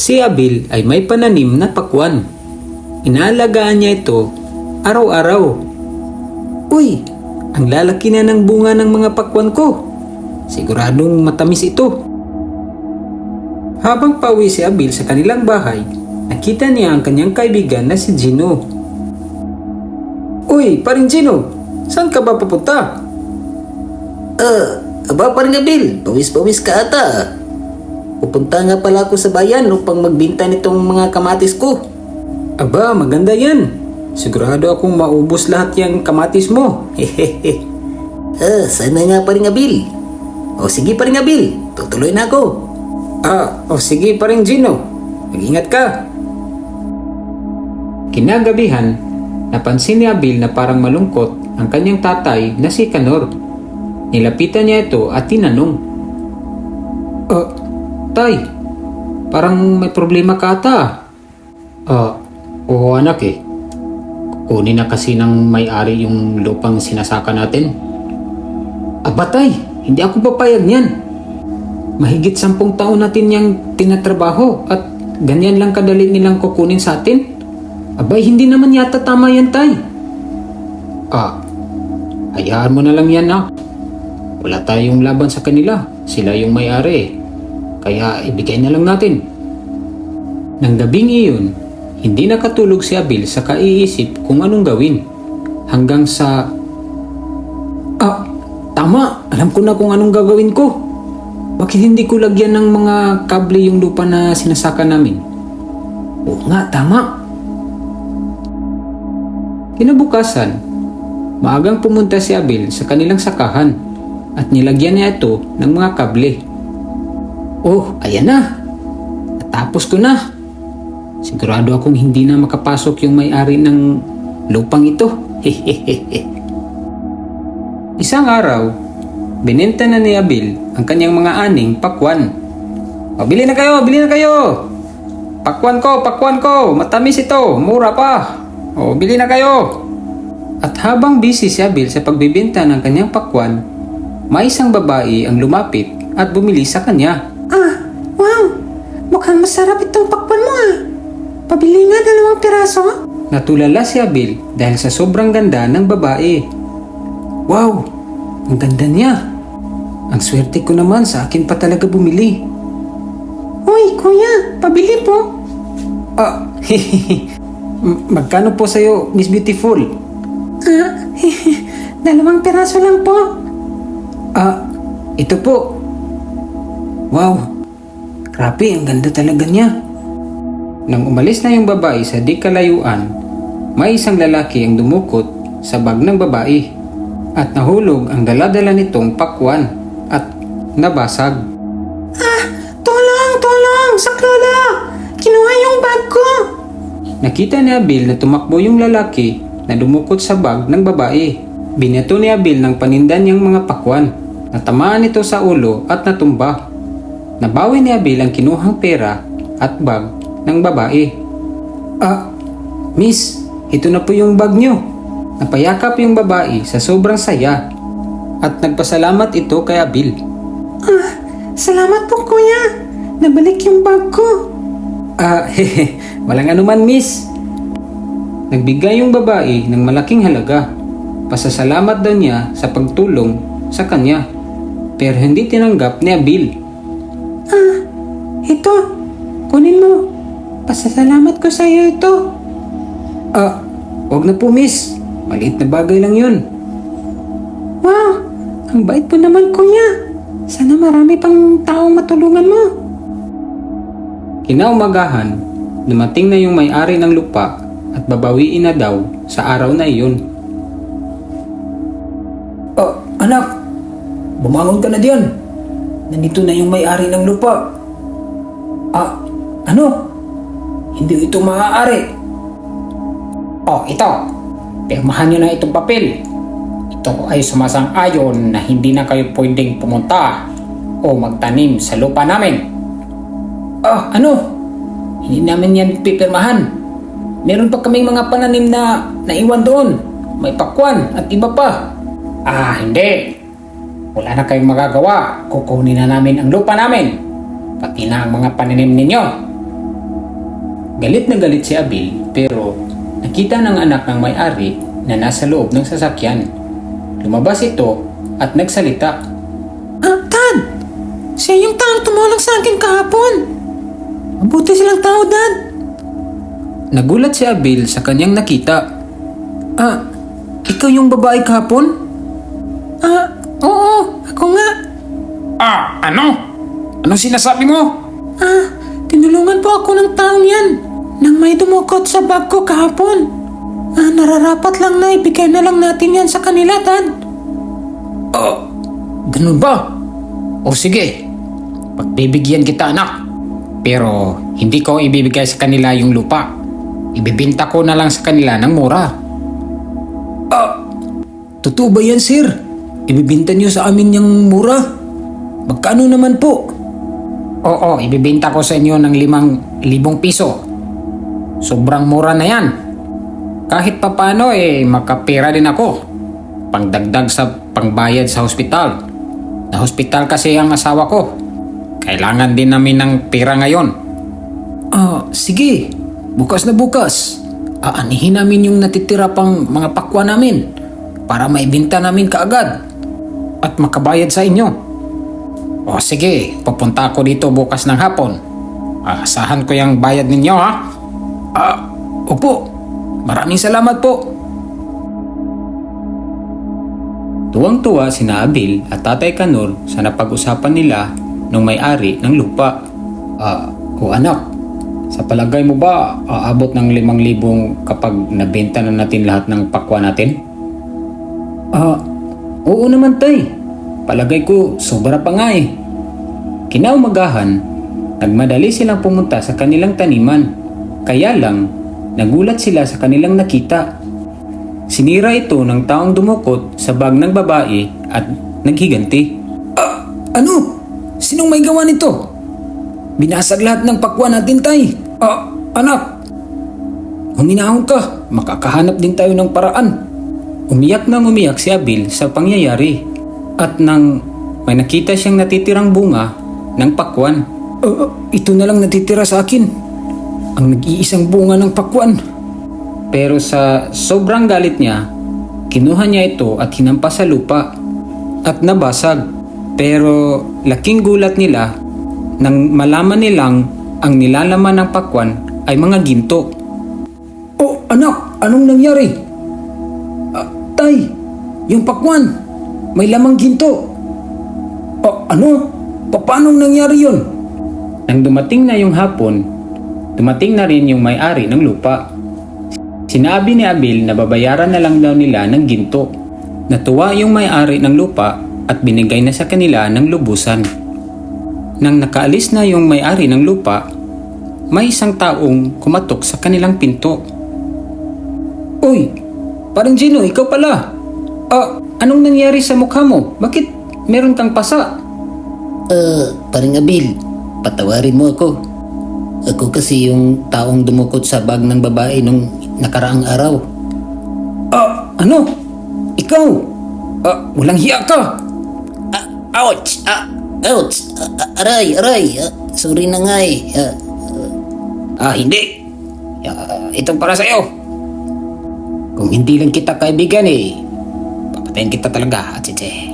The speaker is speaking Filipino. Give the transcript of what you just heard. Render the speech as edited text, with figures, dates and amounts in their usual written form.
Si Abil ay may pananim na pakwan. Inaalagaan niya ito araw-araw. Uy, ang lalaki na ng bunga ng mga pakwan ko. Siguradong matamis ito. Habang pauwi si Abil sa kanilang bahay, nakita niya ang kanyang kaibigan na si Gino. Uy, paring Gino, saan ka ba papunta? Paring Abil, pawis-pawis ka ata. Pupunta nga pala ako sa bayan upang magbinta nitong mga kamatis ko. Aba, maganda yan. Sigurado akong maubos lahat yung kamatis mo. Hehehe. Sana nga paring Abil. O sige paring Abil, tutuloy na ako. Sige paring Gino. Mag-ingat ka. Kinagabihan, napansin ni Abil na parang malungkot ang kanyang tatay na si Kanor. Nilapitan niya ito at tinanong, Tay, parang may problema ka ata. Oo anak eh. Kunin na kasi ng may-ari yung lupang sinasaka natin. Aba tay, hindi ako papayag niyan. Mahigit 10 taon natin niyang tinatrabaho at ganyan lang kadali nilang kukunin sa atin. Abay, hindi naman yata tama yan tay. Hayaan mo na lang yan na. Wala tayong laban sa kanila. Sila yung may-ari eh. Kaya ibigay na lang natin. Nang gabing iyon, hindi nakatulog si Abil sa kaiisip kung anong gawin. Hanggang sa... tama! Alam ko na kung anong gagawin ko. Bakit hindi ko lagyan ng mga kable yung lupa na sinasaka namin? Oo nga, tama. Kinabukasan, maagang pumunta si Abil sa kanilang sakahan at nilagyan niya ito ng mga kable. Oh, ayan na. Natapos ko na. Sigurado akong hindi na makapasok yung may-ari ng lupang ito. Hehehehe. Isang araw, binenta na ni Abil ang kanyang mga aning pakwan. Bili na kayo, bili na kayo. Pakwan ko. Matamis ito, mura pa. Bili na kayo. At habang busy si Abil sa pagbibenta ng kanyang pakwan, may isang babae ang lumapit at bumili sa kanya. Wow! Mukhang masarap itong pakwan mo Pabili nga 2 piraso. Natulala si Abil dahil sa sobrang ganda ng babae. Wow! Ang ganda niya. Ang swerte ko naman, sa akin pa talaga bumili. Uy, kuya, pabili po. Magkano po sa'yo, Miss Beautiful? 2 piraso lang po. Ito po. Wow! Grabe, ang ganda talaga niya. Nang umalis na yung babae sa di kalayuan, may isang lalaki ang dumukot sa bag ng babae at nahulog ang dala-dala nitong pakwan at nabasag. Tulong! Saklola! Kinuha yung bag ko! Nakita ni Abil na tumakbo yung lalaki na dumukot sa bag ng babae. Binato ni Abil ng paninda niyang mga pakwan. Natamaan ito sa ulo at natumba. Nabawi ni Abil ang kinuhang pera at bag ng babae. Miss, ito na po yung bag niyo. Napayakap yung babae sa sobrang saya at nagpasalamat ito kay Abil. Salamat po kuya. Nabalik yung bag ko. Walang anuman miss. Nagbigay yung babae ng malaking halaga. Pasasalamat daw niya sa pagtulong sa kanya. Pero hindi tinanggap ni Abil. Ito. Kunin mo. Pasasalamat ko sa iyo ito. Wag na po miss. Maliit na bagay lang yun. Wow. Ang bait po naman kuya. Sana marami pang taong matulungan mo. Kinaumagahan, dumating na yung may-ari ng lupa at babawiin na daw sa araw na iyon. Anak, bumangon ka na diyan. Nandito na yung may-ari ng lupa. Ano? Hindi ito maaari. Ito. Pirmahan nyo na itong papel. Ito ay sumasang-ayon na hindi na kayo pwedeng pumunta o magtanim sa lupa namin. Ano? Hindi namin yan pipirmahan. Meron pa kaming mga pananim na naiwan doon. May pakwan at iba pa. Hindi. Wala na kayong magagawa. Kukunin na namin ang lupa namin. Pati na ang mga pananim ninyo. Galit na galit si Abil pero nakita ng anak ng may-ari na nasa loob ng sasakyan. Lumabas ito at nagsalita. Dad! Siya yung taong tumulong sa akin kahapon. Mabuti silang tao, Dad. Nagulat si Abil sa kanyang nakita. Ikaw yung babae kahapon? Oo, ako nga. Ano? Anong sinasabi mo? Tinulungan po ako ng taong yan nang may dumukot sa bag ko kahapon. Nararapat lang na ibigay na lang natin yan sa kanila, Dad. Ganun ba? O sige, pagbibigyan kita anak. Pero hindi ko ibibigay sa kanila yung lupa. Ibibenta ko na lang sa kanila ng mura. Totoo ba yan, sir? Ibibenta niyo sa amin yung mura? Magkano naman po? Oo, ibibenta ko sa inyo ng 5,000 piso. Sobrang mura na yan. Kahit papano makapera din ako. Pangdagdag sa pangbayad sa hospital. Na hospital kasi ang asawa ko. Kailangan din namin ng pera ngayon. Sige. Bukas na bukas. Aanihin namin yung natitira pang mga pakwa namin para maibenta namin kaagad at makabayad sa inyo. Sige, pupunta ako dito bukas ng hapon. Asahan ko yung bayad ninyo, ha? Opo. Maraming salamat po. Tuwang-tuwa sina Abil at Tatay Kanor sa napag-usapan nila nung may-ari ng lupa. Anak, sa palagay mo ba aabot ng 5,000 kapag nabenta na natin lahat ng pakwa natin? Oo naman, Tay. Palagay ko sobra pa nga eh. Kinaumagahan, nagmadali silang pumunta sa kanilang taniman. Kaya lang, nagulat sila sa kanilang nakita. Sinira ito ng taong dumukot sa bag ng babae at naghiganti. Ano? Sinong may gawa nito? Binasag lahat ng pakwa natin, Tay. Anak. Huminahon ka. Makakahanap din tayo ng paraan. Umiyak nang umiyak si Abil sa pangyayari. At nang may nakita siyang natitirang bunga ng pakwan. Ito na lang natitira sa akin. Ang nag-iisang bunga ng pakwan. Pero sa sobrang galit niya, kinuha niya ito at hinampas sa lupa at nabasag. Pero laking gulat nila nang malaman nilang ang nilalaman ng pakwan ay mga ginto. Anak, anong nangyari? Tay, yung pakwan, may lamang ginto. Ano? Paano nangyari yun? Nang dumating na yung hapon, dumating na rin yung may-ari ng lupa. Sinabi ni Abil na babayaran na lang daw nila ng ginto. Natuwa yung may-ari ng lupa at binigay na sa kanila ng lubusan. Nang nakaalis na yung may-ari ng lupa, may isang taong kumatok sa kanilang pinto. Uy, parang Gino, ikaw pala. Anong nangyari sa mukha mo? Bakit meron kang pasa? Paring Abil, patawarin mo ako. Ako kasi yung taong dumukot sa bag ng babae nung nakaraang araw. Ano? Ikaw? Walang hiya ka! Ouch! Ouch! Aray! Sorry na nga eh. Hindi. Ito para sa'yo. Kung hindi lang kita kaibigan papatayin kita talaga, Chiche.